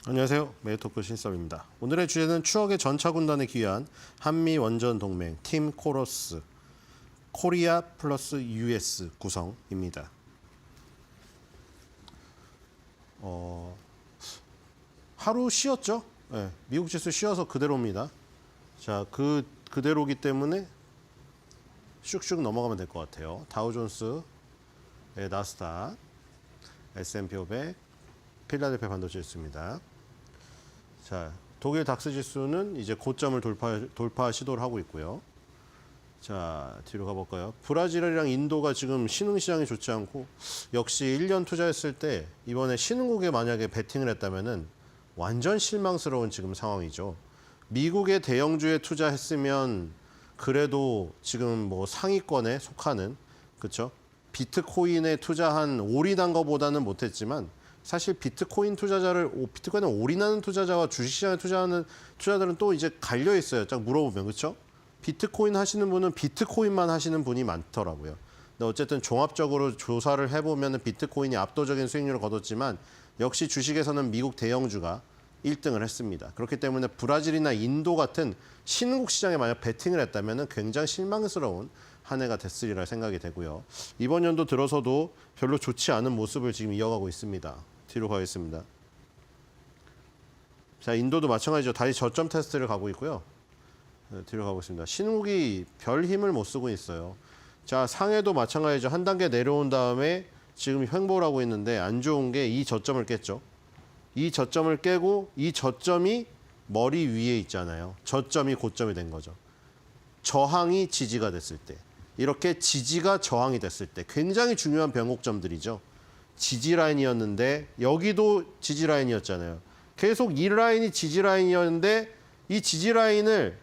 안녕하세요. 메이토크 신섭입니다. 오늘의 주제는 추억의 전차군단에 기여한 한미 원전 동맹 팀 코러스 코리아 플러스 US 구성입니다. 하루 쉬었죠? 네, 미국 지수 쉬어서 그대로입니다. 자, 그대로기 때문에 슉슉 넘어가면 될 것 같아요. 다우존스, 나스닥, S&P 500, 필라델피아 반도체 있습니다. 자, 독일 닥스 지수는 이제 고점을 돌파 시도를 하고 있고요. 자, 뒤로 가볼까요? 브라질이랑 인도가 지금 신흥시장이 좋지 않고 역시 1년 투자했을 때 이번에 신흥국에 만약에 베팅을 했다면은 완전 실망스러운 지금 상황이죠. 미국의 대형주에 투자했으면 그래도 지금 뭐 상위권에 속하는, 그렇죠? 비트코인에 투자한 올인한 것보다는 못했지만 사실 비트코인에 올인하는 투자자와 주식시장에 투자하는 투자자들은 또 이제 갈려 있어요. 딱 물어보면, 그렇죠? 비트코인 하시는 분은 비트코인만 하시는 분이 많더라고요. 근데 어쨌든 종합적으로 조사를 해보면 비트코인이 압도적인 수익률을 거뒀지만 역시 주식에서는 미국 대형주가 1등을 했습니다. 그렇기 때문에 브라질이나 인도 같은 신흥국 시장에 만약 베팅을 했다면 굉장히 실망스러운 한 해가 됐으리라 생각이 되고요. 이번 연도 들어서도 별로 좋지 않은 모습을 지금 이어가고 있습니다. 뒤로 가겠습니다. 자, 인도도 마찬가지죠. 다시 저점 테스트를 가고 있고요. 뒤로 가보겠습니다. 신흥국이 별 힘을 못 쓰고 있어요. 자, 상해도 마찬가지죠. 한 단계 내려온 다음에 지금 횡보를 하고 있는데 안 좋은 게 이 저점을 깼죠. 이 저점을 깨고 이 저점이 머리 위에 있잖아요. 저점이 고점이 된 거죠. 저항이 지지가 됐을 때, 이렇게 지지가 저항이 됐을 때 굉장히 중요한 변곡점들이죠. 지지 라인이었는데 여기도 지지 라인이었잖아요. 계속 이 라인이 지지 라인이었는데 이 지지 라인을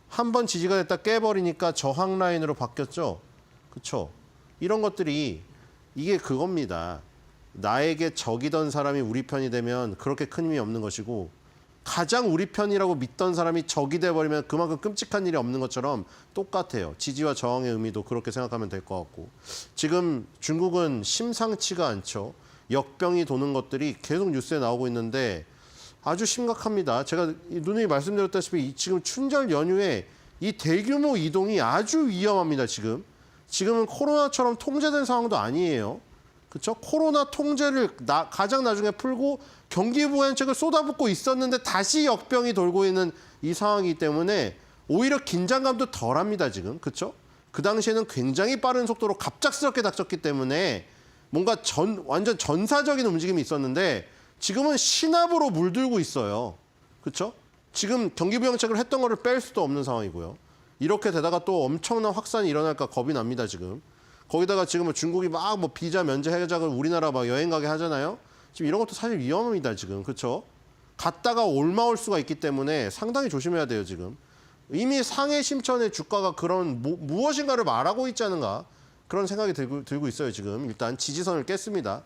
한번 지지가 됐다 깨버리니까 저항 라인으로 바뀌었죠. 그렇죠? 이런 것들이 이게 그겁니다. 나에게 적이던 사람이 우리 편이 되면 그렇게 큰 힘이 없는 것이고 가장 우리 편이라고 믿던 사람이 적이 돼버리면 그만큼 끔찍한 일이 없는 것처럼 똑같아요. 지지와 저항의 의미도 그렇게 생각하면 될 것 같고 지금 중국은 심상치가 않죠. 역병이 도는 것들이 계속 뉴스에 나오고 있는데 아주 심각합니다. 제가 누누이 말씀드렸다시피 지금 춘절 연휴에 이 대규모 이동이 아주 위험합니다. 지금은 코로나처럼 통제된 상황도 아니에요. 그렇죠? 코로나 통제를 가장 나중에 풀고 경기 부양책을 쏟아붓고 있었는데 다시 역병이 돌고 있는 이 상황이기 때문에 오히려 긴장감도 덜합니다. 지금. 그렇죠? 그 당시에는 굉장히 빠른 속도로 갑작스럽게 닥쳤기 때문에 뭔가 완전 전사적인 움직임이 있었는데 지금은 신압으로 물들고 있어요. 그렇죠? 지금 경기 부양책을 했던 거를 뺄 수도 없는 상황이고요. 이렇게 되다가 또 엄청난 확산이 일어날까 겁이 납니다. 지금. 거기다가 지금 중국이 막 뭐 비자 면제 해작을 우리나라 막 여행 가게 하잖아요. 지금 이런 것도 사실 위험합니다. 지금. 그렇죠? 갔다가 올마올 수가 있기 때문에 상당히 조심해야 돼요. 지금. 이미 상해 심천의 주가가 그런 무엇인가를 말하고 있지 않은가 그런 생각이 들고 있어요. 지금. 일단 지지선을 깼습니다.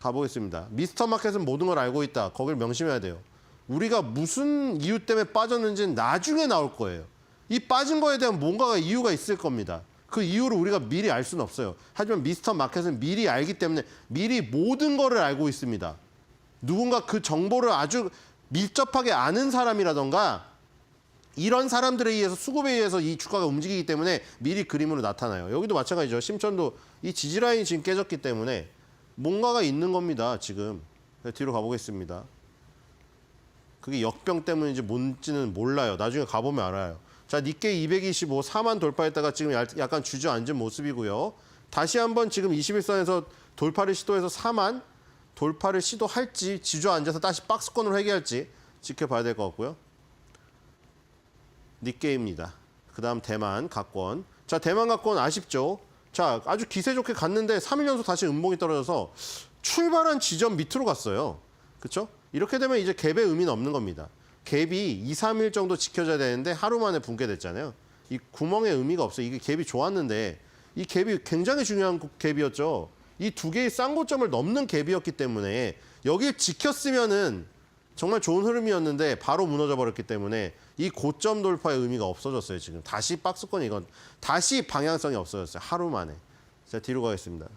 가보겠습니다. 미스터 마켓은 모든 걸 알고 있다. 거길 명심해야 돼요. 우리가 무슨 이유 때문에 빠졌는지는 나중에 나올 거예요. 이 빠진 거에 대한 뭔가가 이유가 있을 겁니다. 그 이유를 우리가 미리 알 수는 없어요. 하지만 미스터 마켓은 미리 알기 때문에 미리 모든 거를 알고 있습니다. 누군가 그 정보를 아주 밀접하게 아는 사람이라던가 이런 사람들에 의해서 수급에 의해서 이 주가가 움직이기 때문에 미리 그림으로 나타나요. 여기도 마찬가지죠. 심천도 이 지지 라인이 지금 깨졌기 때문에 뭔가가 있는 겁니다. 지금. 뒤로 가보겠습니다. 그게 역병 때문인지 뭔지는 몰라요. 나중에 가보면 알아요. 자, 니케이 225 4만 돌파했다가 지금 약간 주저앉은 모습이고요. 다시 한번 지금 21선에서 돌파를 시도해서 4만 돌파를 시도할지 주저앉아서 다시 박스권으로 회귀할지 지켜봐야 될 것 같고요. 니케이입니다. 그 다음 대만 각권. 자, 대만 각권 아쉽죠. 자, 아주 기세 좋게 갔는데 3일 연속 다시 음봉이 떨어져서 출발한 지점 밑으로 갔어요. 그렇죠? 이렇게 되면 이제 갭의 의미는 없는 겁니다. 갭이 2, 3일 정도 지켜져야 되는데 하루 만에 붕괴됐잖아요. 이 구멍의 의미가 없어요. 이게 갭이 좋았는데 이 갭이 굉장히 중요한 갭이었죠. 이 두 개의 쌍고점을 넘는 갭이었기 때문에 여길 지켰으면은 정말 좋은 흐름이었는데 바로 무너져 버렸기 때문에 이 고점 돌파의 의미가 없어졌어요. 지금 다시 박스권 이건 다시 방향성이 없어졌어요. 하루 만에. 자, 뒤로 가겠습니다.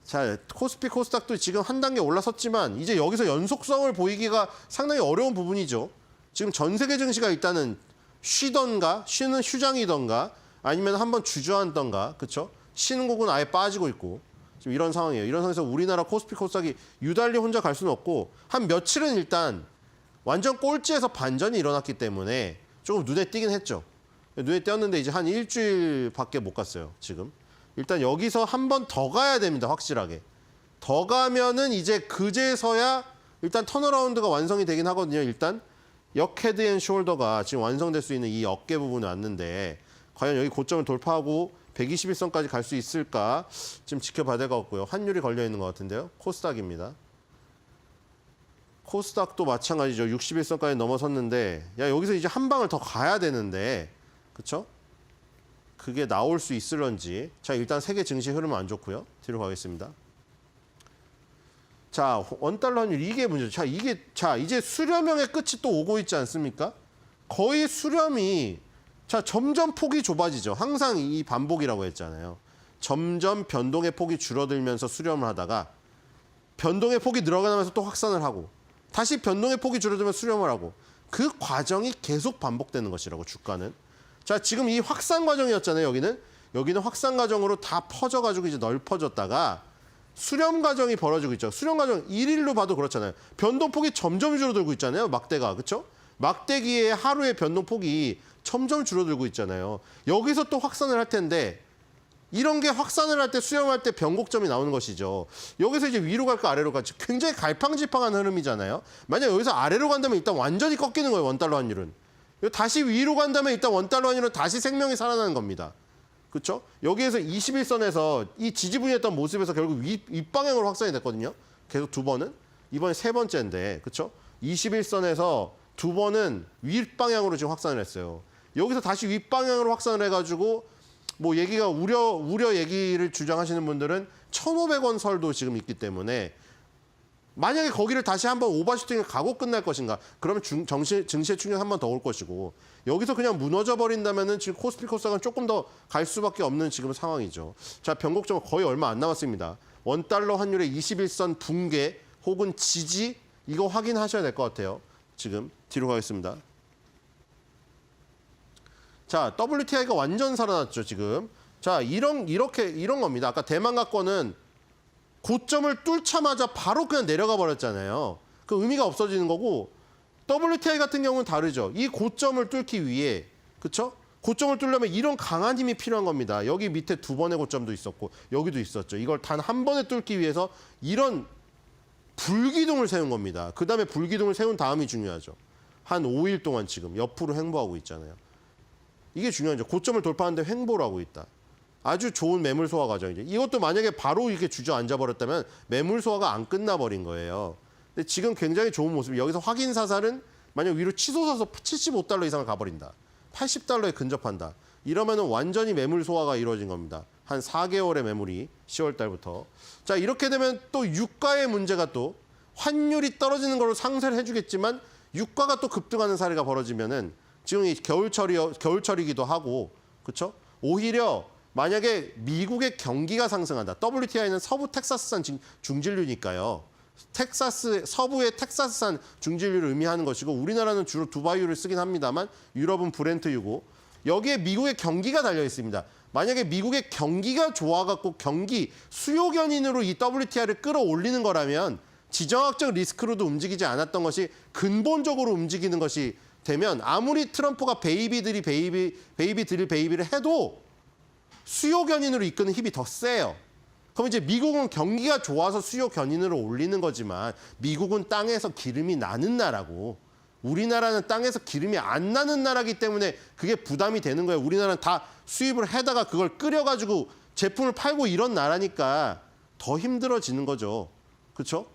자, 코스피 코스닥도 지금 한 단계 올라섰지만 이제 여기서 연속성을 보이기가 상당히 어려운 부분이죠. 지금 전 세계 증시가 일단은 쉬던 휴장이던가 아니면 한번 주저앉던가, 그렇죠? 쉬는 곡은 아예 빠지고 있고 지금 이런 상황이에요. 이런 상황에서 우리나라 코스피 코스닥이 유달리 혼자 갈 수는 없고 한 며칠은 일단 완전 꼴찌에서 반전이 일어났기 때문에 조금 눈에 띄긴 했죠. 눈에 띄었는데 이제 한 일주일밖에 못 갔어요, 지금. 일단 여기서 한 번 더 가야 됩니다, 확실하게. 더 가면은 이제 그제서야 일단 턴어라운드가 완성이 되긴 하거든요. 일단 역 헤드 앤 숄더가 지금 완성될 수 있는 이 어깨 부분이 왔는데 과연 여기 고점을 돌파하고 121선까지 갈 수 있을까 지금 지켜봐야 될 것 같고요. 환율이 걸려 있는 것 같은데요. 코스닥입니다. 코스닥도 마찬가지죠. 61선까지 넘어섰는데 야 여기서 이제 한 방을 더 가야 되는데 그렇죠? 그게 나올 수 있을런지. 자, 일단 세계 증시 흐름은 안 좋고요. 뒤로 가겠습니다. 자, 원달러 환율 이게 문제죠. 자, 이제 수렴형의 끝이 또 오고 있지 않습니까? 거의 수렴이 점점 폭이 좁아지죠. 항상 이 반복이라고 했잖아요. 점점 변동의 폭이 줄어들면서 수렴을 하다가 변동의 폭이 늘어나면서 또 확산을 하고 다시 변동의 폭이 줄어들면 수렴을 하고 그 과정이 계속 반복되는 것이라고 주가는. 자, 지금 이 확산 과정이었잖아요. 여기는 확산 과정으로 다 퍼져가지고 이제 넓어졌다가 수렴 과정이 벌어지고 있죠. 수렴 과정 일일로 봐도 그렇잖아요. 변동폭이 점점 줄어들고 있잖아요. 막대가. 그렇죠? 막대기의 하루의 변동폭이 점점 줄어들고 있잖아요. 여기서 또 확산을 할 텐데 이런 게 확산을 할 때 수렴할 때 변곡점이 나오는 것이죠. 여기서 이제 위로 갈까 아래로 갈지 굉장히 갈팡질팡한 흐름이잖아요. 만약 여기서 아래로 간다면 일단 완전히 꺾이는 거예요. 원달러 환율은. 다시 위로 간다면 일단 원달러 환율은 다시 생명이 살아나는 겁니다. 그렇죠? 여기에서 21선에서 이 지지부진했던 모습에서 결국 윗방향으로 확산이 됐거든요. 계속 두 번은. 이번에 세 번째인데. 그렇죠? 21선에서 두 번은 윗방향으로 지금 확산을 했어요. 여기서 다시 윗방향으로 확산을 해가지고 뭐 얘기가 우려 얘기를 주장하시는 분들은 1,500원 설도 지금 있기 때문에 만약에 거기를 다시 한번 오버슈팅을 가고 끝날 것인가? 그러면 증시의 충격 한 번 더 올 것이고 여기서 그냥 무너져 버린다면은 지금 코스피 코스닥은 조금 더 갈 수밖에 없는 지금 상황이죠. 자, 변곡점은 거의 얼마 안 남았습니다. 원달러 환율의 21선 붕괴 혹은 지지 이거 확인하셔야 될 것 같아요. 지금 뒤로 가겠습니다. 자, WTI가 완전 살아났죠, 지금. 자, 이런 겁니다. 아까 대만가권은 고점을 뚫자마자 바로 그냥 내려가 버렸잖아요. 그 의미가 없어지는 거고 WTI 같은 경우는 다르죠. 이 고점을 뚫기 위해 그렇죠? 고점을 뚫려면 이런 강한 힘이 필요한 겁니다. 여기 밑에 두 번의 고점도 있었고 여기도 있었죠. 이걸 단 한 번에 뚫기 위해서 이런 불기둥을 세운 겁니다. 그다음에 불기둥을 세운 다음이 중요하죠. 한 5일 동안 지금 옆으로 횡보하고 있잖아요. 이게 중요하죠. 고점을 돌파하는데 횡보를 하고 있다. 아주 좋은 매물 소화 과정이죠. 이것도 만약에 바로 이렇게 주저앉아 버렸다면 매물 소화가 안 끝나버린 거예요. 근데 지금 굉장히 좋은 모습이 여기서 확인 사살은 만약 위로 치솟아서 75달러 이상을 가버린다. 80달러에 근접한다. 이러면 완전히 매물 소화가 이루어진 겁니다. 한 4개월의 매물이 10월 달부터. 자, 이렇게 되면 또 유가의 문제가 또 환율이 떨어지는 걸로 상쇄를 해주겠지만 유가가 또 급등하는 사례가 벌어지면은 지금 이 겨울철이기도 하고 그렇죠? 오히려 만약에 미국의 경기가 상승한다. WTI는 서부 텍사스산 중진류니까요. 서부의 텍사스산 중진류를 의미하는 것이고 우리나라는 주로 두바이유를 쓰긴 합니다만 유럽은 브렌트유고 여기에 미국의 경기가 달려 있습니다. 만약에 미국의 경기가 좋아갖고 경기 수요 견인으로 이 WTI를 끌어올리는 거라면 지정학적 리스크로도 움직이지 않았던 것이 근본적으로 움직이는 것이 되면 아무리 트럼프가 베이비를 해도 수요 견인으로 이끄는 힘이 더 세요. 그럼 이제 미국은 경기가 좋아서 수요 견인으로 올리는 거지만 미국은 땅에서 기름이 나는 나라고 우리나라는 땅에서 기름이 안 나는 나라기 때문에 그게 부담이 되는 거예요. 우리나라는 다 수입을 해다가 그걸 끓여가지고 제품을 팔고 이런 나라니까 더 힘들어지는 거죠. 그렇죠?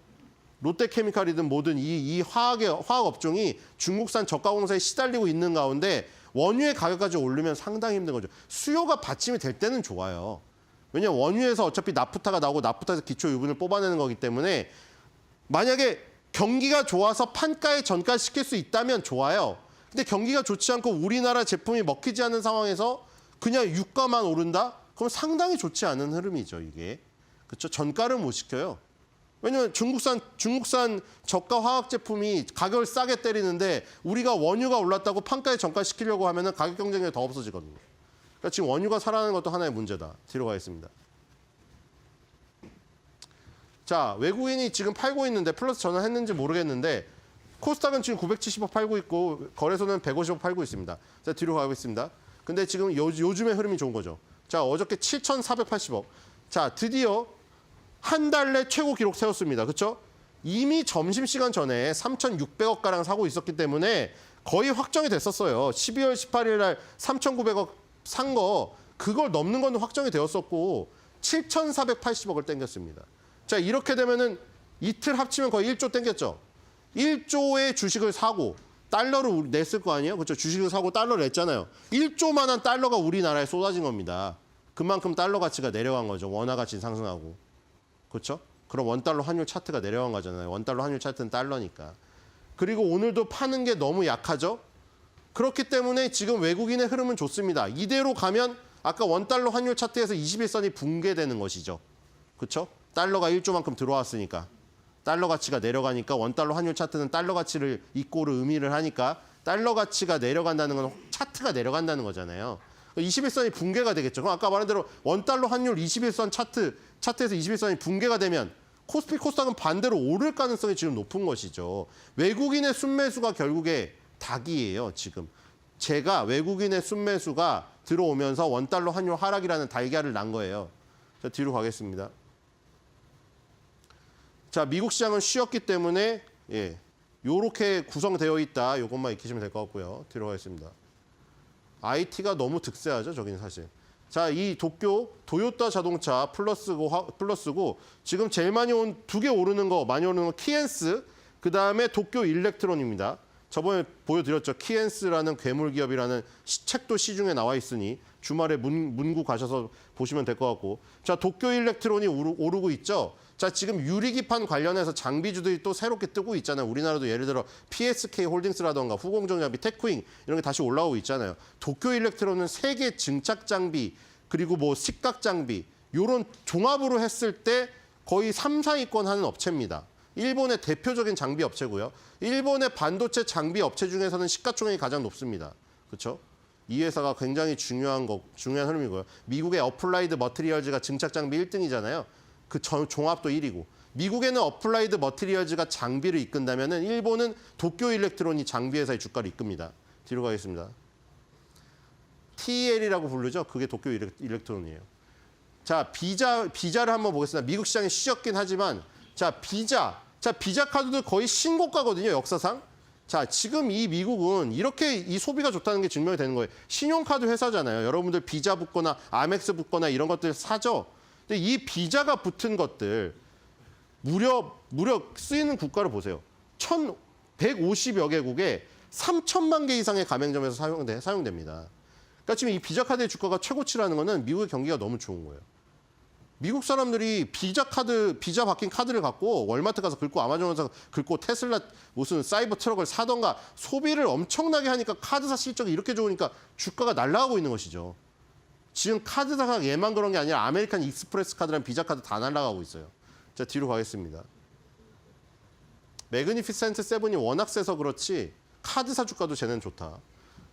롯데케미칼이든 뭐든 이 화학 업종이 중국산 저가공사에 시달리고 있는 가운데 원유의 가격까지 오르면 상당히 힘든 거죠. 수요가 받침이 될 때는 좋아요. 왜냐하면 원유에서 어차피 나프타가 나오고 나프타에서 기초 유분을 뽑아내는 거기 때문에 만약에 경기가 좋아서 판가에 전가시킬 수 있다면 좋아요. 근데 경기가 좋지 않고 우리나라 제품이 먹히지 않는 상황에서 그냥 유가만 오른다? 그럼 상당히 좋지 않은 흐름이죠, 이게. 그렇죠? 전가를 못 시켜요. 왜냐면 중국산 저가 화학 제품이 가격을 싸게 때리는데 우리가 원유가 올랐다고 판가에 전가시키려고 하면은 가격 경쟁력이 더 없어지거든요. 그러니까 지금 원유가 살아나는 것도 하나의 문제다. 뒤로 가겠습니다. 자, 외국인이 지금 팔고 있는데 플러스 전환했는지 모르겠는데 코스닥은 지금 970억 팔고 있고 거래소는 150억 팔고 있습니다. 자, 뒤로 가겠습니다. 근데 지금 요즘의 흐름이 좋은 거죠. 자, 어저께 7,480억. 자, 드디어 한 달 내 최고 기록 세웠습니다. 그렇죠? 이미 점심시간 전에 3,600억가량 사고 있었기 때문에 거의 확정이 됐었어요. 12월 18일 날 3,900억 산 거 그걸 넘는 건 확정이 되었었고 7,480억을 땡겼습니다. 자, 이렇게 되면은 이틀 합치면 거의 1조 땡겼죠. 1조의 주식을 사고 달러를 냈을 거 아니에요? 그렇죠? 주식을 사고 달러를 냈잖아요. 1조만한 달러가 우리나라에 쏟아진 겁니다. 그만큼 달러 가치가 내려간 거죠. 원화 가치 상승하고. 그렇죠? 그럼 원달러 환율 차트가 내려간 거잖아요. 원달러 환율 차트는 달러니까. 그리고 오늘도 파는 게 너무 약하죠? 그렇기 때문에 지금 외국인의 흐름은 좋습니다. 이대로 가면 아까 원달러 환율 차트에서 21선이 붕괴되는 것이죠. 그렇죠? 달러가 1조만큼 들어왔으니까. 달러 가치가 내려가니까 원달러 환율 차트는 달러 가치를 이꼬르 의미를 하니까 달러 가치가 내려간다는 건 차트가 내려간다는 거잖아요. 21선이 붕괴가 되겠죠. 그럼 아까 말한 대로 원달러 환율 21선 차트에서 21선이 붕괴가 되면 코스피 코스닥은 반대로 오를 가능성이 지금 높은 것이죠. 외국인의 순매수가 결국에 닭이에요, 지금. 제가 외국인의 순매수가 들어오면서 원달러 환율 하락이라는 달걀을 난 거예요. 자, 뒤로 가겠습니다. 자, 미국 시장은 쉬었기 때문에 요렇게 구성되어 있다. 요것만 익히시면 될 것 같고요. 뒤로 가겠습니다. IT가 너무 득세하죠, 저기는 사실. 자, 이 도쿄 도요타 자동차 플러스고 지금 제일 많이 두 개 오르는 거 키엔스, 그다음에 도쿄 일렉트론입니다. 저번에 보여드렸죠. 키엔스라는 괴물 기업이라는 책도 시중에 나와 있으니 주말에 문구 가셔서 보시면 될 것 같고. 자, 도쿄 일렉트론이 오르고 있죠. 자, 지금 유리기판 관련해서 장비주들이 또 새롭게 뜨고 있잖아요. 우리나라도 예를 들어 PSK 홀딩스라던가 후공정장비, 테크윙 이런 게 다시 올라오고 있잖아요. 도쿄 일렉트론은 세계 증착 장비 그리고 뭐 식각 장비 이런 종합으로 했을 때 거의 3, 4위권 하는 업체입니다. 일본의 대표적인 장비 업체고요. 일본의 반도체 장비 업체 중에서는 시가총액이 가장 높습니다. 그렇죠? 이 회사가 굉장히 중요한 흐름이고요. 미국의 어플라이드 머티리얼즈가 증착 장비 1등이잖아요. 그 종합도 1위고. 미국에는 어플라이드 머티리얼즈가 장비를 이끈다면은 일본은 도쿄 일렉트론이 장비 회사의 주가를 이끕니다. 뒤로 가겠습니다. TEL이라고 부르죠. 그게 도쿄 일렉트론이에요. 자, 비자를 한번 보겠습니다. 미국 시장이 쉬었긴 하지만 자, 비자 카드도 거의 신고가거든요, 역사상. 자, 지금 이 미국은 이렇게 이 소비가 좋다는 게 증명이 되는 거예요. 신용카드 회사잖아요. 여러분들 비자 붙거나 아멕스 붙거나 이런 것들 사죠. 근데 이 비자가 붙은 것들 무려 쓰이는 국가를 보세요. 1,150여 개국에 3천만 개 이상의 가맹점에서 사용됩니다. 그러니까 지금 이 비자 카드의 주가가 최고치라는 거는 미국의 경기가 너무 좋은 거예요. 미국 사람들이 비자 박힌 카드를 갖고 월마트 가서 긁고 아마존 가서 긁고 테슬라 무슨 사이버 트럭을 사던가 소비를 엄청나게 하니까 카드사 실적이 이렇게 좋으니까 주가가 날아가고 있는 것이죠. 지금 카드사가 얘만 그런 게 아니라 아메리칸 익스프레스 카드랑 비자 카드 다 날아가고 있어요. 자, 뒤로 가겠습니다. 매그니피센트 세븐이 워낙 세서 그렇지 카드사 주가도 쟤는 좋다.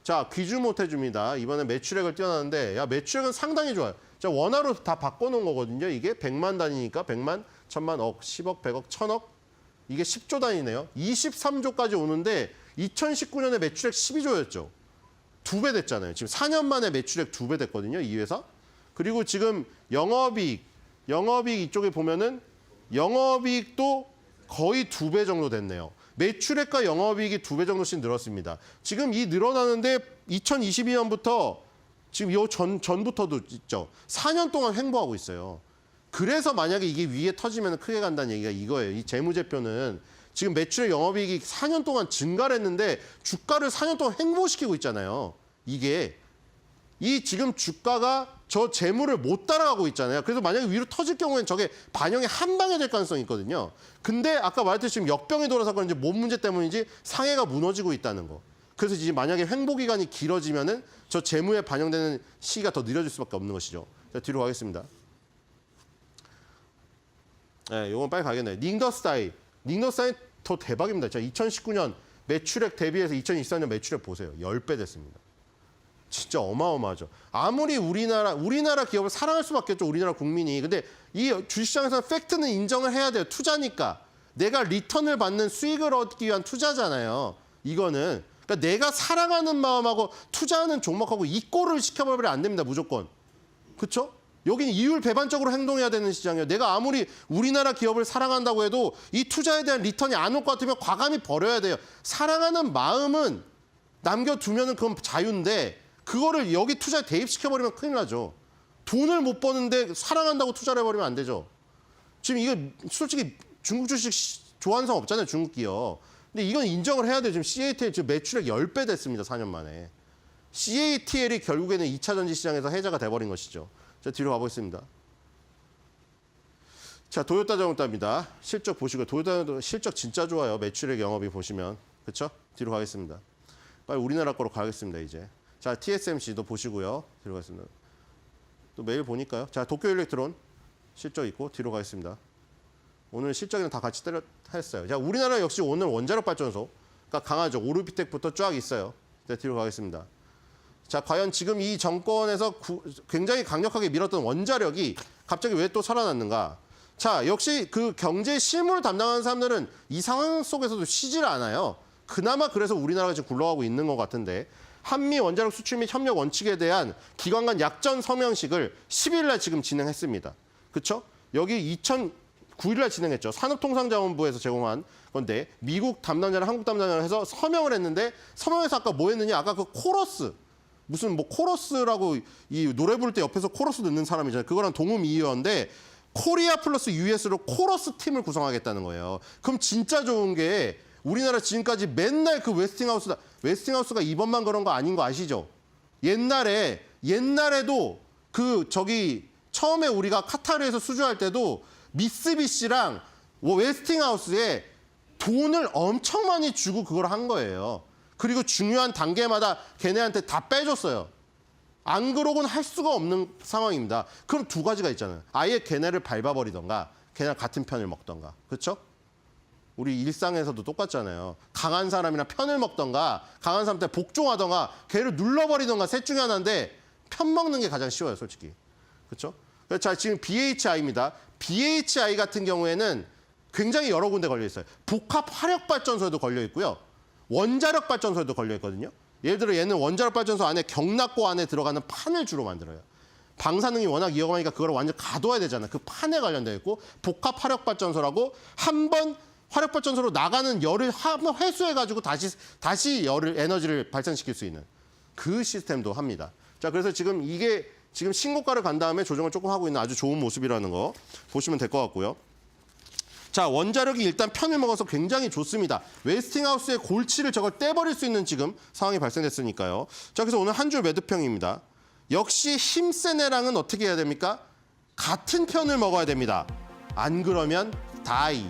자, 귀주 못 해줍니다. 이번에 매출액을 뛰어나는데 야, 매출액은 상당히 좋아요. 자, 원화로 다 바꿔놓은 거거든요. 이게 100만 단위니까 100만, 1000만, 억, 10억, 100억, 1000억. 이게 10조 단위네요. 23조까지 오는데 2019년에 매출액 12조였죠. 2배 됐잖아요. 지금 4년 만에 매출액 2배 됐거든요. 이 회사. 그리고 지금 영업이익 이쪽에 보면은 영업이익도 거의 2배 정도 됐네요. 매출액과 영업이익이 2배 정도씩 늘었습니다. 지금 이 늘어나는데 2022년부터 지금 요 전부터도 있죠. 4년 동안 횡보하고 있어요. 그래서 만약에 이게 위에 터지면 크게 간다는 얘기가 이거예요. 이 재무제표는 지금 매출액 영업이익이 4년 동안 증가를 했는데 주가를 4년 동안 횡보시키고 있잖아요. 이게 이 지금 주가가 저 재물을 못 따라가고 있잖아요. 그래서 만약에 위로 터질 경우에는 저게 반영이 한 방에 될 가능성이 있거든요. 근데 아까 말했듯이 지금 역병이 돌아서 그런지 몸 문제 때문인지 상해가 무너지고 있다는 거. 그래서 이제 만약에 횡보 기간이 길어지면은 저 재무에 반영되는 시기가 더 느려질 수밖에 없는 것이죠. 자, 뒤로 가겠습니다. 네, 요건 빨리 가겠네. 닝더스타이. 닝더스타이 더 대박입니다. 자, 2019년 매출액 대비해서 2024년 매출액 보세요. 10배 됐습니다. 진짜 어마어마하죠. 아무리 우리나라 기업을 사랑할 수밖에 없죠. 우리나라 국민이. 근데 이 주식시장에서는 팩트는 인정을 해야 돼요. 투자니까. 내가 리턴을 받는 수익을 얻기 위한 투자잖아요. 이거는. 그러니까 내가 사랑하는 마음하고 투자하는 종목하고 이꼬를 시켜버리면 안 됩니다. 무조건. 그렇죠? 여기는 이율 배반적으로 행동해야 되는 시장이에요. 내가 아무리 우리나라 기업을 사랑한다고 해도 이 투자에 대한 리턴이 안 올 것 같으면 과감히 버려야 돼요. 사랑하는 마음은 남겨두면 그건 자유인데 그거를 여기 투자에 대입시켜버리면 큰일 나죠. 돈을 못 버는데 사랑한다고 투자를 해버리면 안 되죠. 지금 이거 솔직히 중국 주식 좋아하는 사람 없잖아요. 중국 기업. 근데 이건 인정을 해야 돼요. 지금 CATL 지금 매출액 10배 됐습니다. 4년 만에. CATL이 결국에는 2차 전지 시장에서 해자가 돼버린 것이죠. 자, 뒤로 가보겠습니다. 자, 도요타 자동차입니다. 실적 보시고 도요타 실적 진짜 좋아요. 매출액 영업이 보시면. 그렇죠? 뒤로 가겠습니다. 빨리 우리나라 거로 가겠습니다. 이제. 자, TSMC도 보시고요. 뒤로 가겠습니다. 또 매일 보니까요. 자, 도쿄일렉트론 실적 있고 뒤로 가겠습니다. 오늘 실적이랑 다 같이 했어요. 자, 우리나라 역시 오늘 원자력 발전소가 강하죠. 오르비텍부터 쫙 있어요. 자, 뒤로 가겠습니다. 자, 과연 지금 이 정권에서 굉장히 강력하게 밀었던 원자력이 갑자기 왜 또 살아났는가? 자, 역시 그 경제 실무를 담당하는 사람들은 이 상황 속에서도 쉬질 않아요. 그나마 그래서 우리나라가 지금 굴러가고 있는 것 같은데 한미 원자력 수출 및 협력 원칙에 대한 기관 간 약전 서명식을 10일 날 지금 진행했습니다. 그렇죠? 여기 2009일 날 진행했죠. 산업통상자원부에서 제공한 건데 미국 담당자랑 한국 담당자랑 해서 서명을 했는데 서명에서 아까 뭐 했느냐? 아까 그 코러스 무슨 뭐 코러스라고 이 노래 부를 때 옆에서 코러스 넣는 사람이잖아요. 그거랑 동음이어인데 코리아 플러스 US로 코러스 팀을 구성하겠다는 거예요. 그럼 진짜 좋은 게 우리나라 지금까지 맨날 그 웨스팅하우스가 이번만 그런 거 아닌 거 아시죠? 옛날에도 그 저기 처음에 우리가 카타르에서 수주할 때도 미쓰비시랑 웨스팅하우스에 돈을 엄청 많이 주고 그걸 한 거예요. 그리고 중요한 단계마다 걔네한테 다 빼줬어요. 안 그러고는 할 수가 없는 상황입니다. 그럼 두 가지가 있잖아요. 아예 걔네를 밟아버리던가 걔네랑 같은 편을 먹던가. 그렇죠? 우리 일상에서도 똑같잖아요. 강한 사람이랑 편을 먹던가 강한 사람한테 복종하던가 걔를 눌러버리던가 셋 중에 하나인데 편 먹는 게 가장 쉬워요. 솔직히. 그렇죠? 자, 지금 BHI입니다. BHI 같은 경우에는 굉장히 여러 군데 걸려 있어요. 복합 화력발전소에도 걸려 있고요. 원자력 발전소에도 걸려 있거든요. 예를 들어 얘는 원자력 발전소 안에 경락고 안에 들어가는 판을 주로 만들어요. 방사능이 워낙 위험하니까 그걸 완전 가둬야 되잖아요. 그 판에 관련되어 있고 복합 화력발전소라고 한 번 화력발전소로 나가는 열을 한번 회수해가지고 다시 에너지를 발생시킬 수 있는 그 시스템도 합니다. 자, 그래서 지금 이게 지금 신고가를 간 다음에 조정을 조금 하고 있는 아주 좋은 모습이라는 거 보시면 될 것 같고요. 자, 원자력이 일단 편을 먹어서 굉장히 좋습니다. 웨스팅하우스의 골치를 저걸 떼버릴 수 있는 지금 상황이 발생됐으니까요. 자, 그래서 오늘 한 줄 매도평입니다. 역시 힘센 애랑은 어떻게 해야 됩니까? 같은 편을 먹어야 됩니다. 안 그러면 다이.